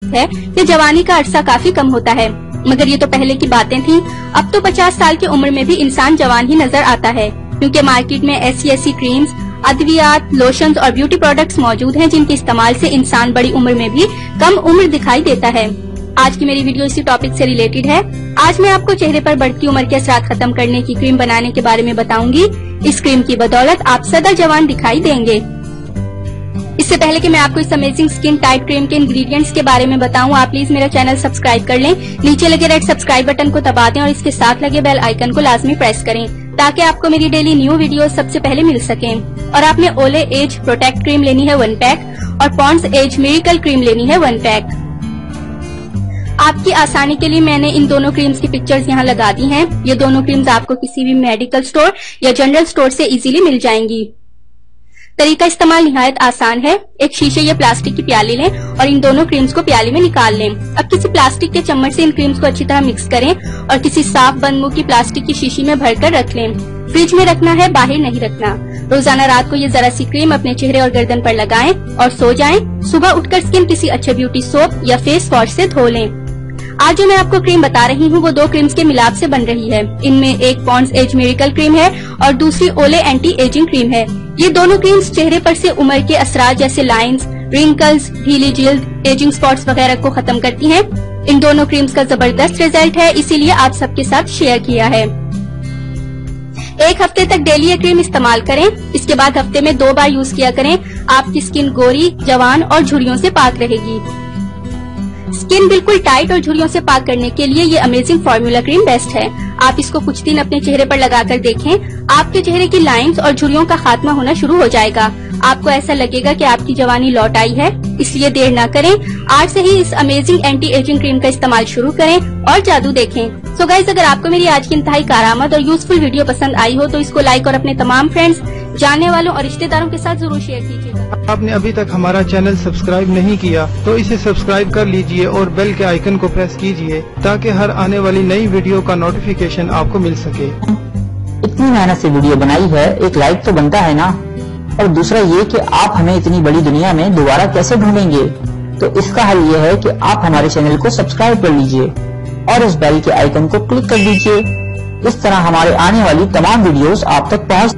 दुरुस्त है कि जवानी का अरसा काफी कम होता है, मगर ये तो पहले की बातें थी। अब तो 50 साल की उम्र में भी इंसान जवान ही नजर आता है, क्योंकि मार्केट में ऐसी क्रीम्स, अद्वियात, लोशंस और ब्यूटी प्रोडक्ट्स मौजूद हैं जिनके इस्तेमाल से इंसान बड़ी उम्र में भी कम उम्र दिखाई देता है। आज की मेरी वीडियो इसी टॉपिक से रिलेटेड है। आज मैं आपको चेहरे पर बढ़ती उम्र के असरात खत्म करने की क्रीम बनाने के बारे में बताऊंगी। इस क्रीम की बदौलत आप सदा जवान दिखाई देंगे। इससे पहले कि मैं आपको इस अमेजिंग स्किन टाइट क्रीम के इंग्रेडिएंट्स के बारे में बताऊं, आप प्लीज मेरा चैनल सब्सक्राइब कर लें। नीचे लगे रेड सब्सक्राइब बटन को दबा दें और इसके साथ लगे बेल आइकन को लाजमी प्रेस करें, ताकि आपको मेरी डेली न्यू वीडियो सबसे पहले मिल सकें। और आपने ओले एज प्रोटेक्ट क्रीम लेनी है 1 पैक और पॉन्ड्स एज मिरेकल क्रीम लेनी है 1 पैक। आपकी आसानी के लिए मैंने इन दोनों क्रीम्स की पिक्चर्स यहाँ लगा दी हैं। ये दोनों क्रीम्स आपको किसी भी मेडिकल स्टोर या जनरल स्टोर से इजीली मिल जाएंगी। तरीका इस्तेमाल निहायत आसान है। एक शीशे या प्लास्टिक की प्याली लें और इन दोनों क्रीम्स को प्याली में निकाल लें। अब किसी प्लास्टिक के चम्मच से इन क्रीम्स को अच्छी तरह मिक्स करें और किसी साफ बंद मुंह की प्लास्टिक की शीशी में भरकर रख लें। फ्रिज में रखना है, बाहर नहीं रखना। रोजाना रात को ये जरा सी क्रीम अपने चेहरे और गर्दन पर लगाएं और सो जाएं। सुबह उठकर स्किन किसी अच्छे ब्यूटी सोप या फेस वॉश से धो लें। आज जो मैं आपको क्रीम बता रही हूँ वो 2 क्रीम्स के मिलाप से बन रही है। इनमें एक पॉन्ड्स एज मिरेकल क्रीम है और दूसरी ओले एंटी एजिंग क्रीम है। ये दोनों क्रीम्स चेहरे पर से उम्र के असरात जैसे लाइंस, रिंकल्स, ढीली जिल्द, एजिंग स्पॉट्स वगैरह को खत्म करती हैं। इन दोनों क्रीम्स का जबरदस्त रिजल्ट है, इसीलिए आप सबके साथ शेयर किया है। 1 हफ्ते तक डेली ये क्रीम इस्तेमाल करें। इसके बाद हफ्ते में 2 बार यूज किया करें। आपकी स्किन गोरी, जवान और झुर्रियों से पाक रहेगी। स्किन बिल्कुल टाइट और झुर्रियों से पाक करने के लिए ये अमेजिंग फॉर्मूला क्रीम बेस्ट है। आप इसको कुछ दिन अपने चेहरे पर लगाकर देखें। आपके चेहरे की लाइंस और झुर्रियों का खात्मा होना शुरू हो जाएगा। आपको ऐसा लगेगा कि आपकी जवानी लौट आई है। इसलिए देर ना करें, आज से ही इस अमेजिंग एंटी एजिंग क्रीम का इस्तेमाल शुरू करें और जादू देखें। सो गाइस, अगर आपको मेरी आज की इंतहाई कारआमद और यूजफुल वीडियो पसंद आई हो तो इसको लाइक और अपने तमाम फ्रेंड्स, जानने वालों और रिश्तेदारों के साथ जरूर शेयर कीजिएगा। आपने अभी तक हमारा चैनल सब्सक्राइब नहीं किया तो इसे सब्सक्राइब कर लीजिए और बेल के आइकन को प्रेस कीजिए, ताकि हर आने वाली नई वीडियो का नोटिफिकेशन आपको मिल सके। इतनी मेहनत से वीडियो बनाई है, एक लाइक तो बनता है ना। और दूसरा ये कि आप हमें इतनी बड़ी दुनिया में दोबारा कैसे ढूंढेंगे, तो इसका हल ये है कि आप हमारे चैनल को सब्सक्राइब कर लीजिए और इस बेल के आइकन को क्लिक कर दीजिए। इस तरह हमारे आने वाली तमाम वीडियोस आप तक पहुंच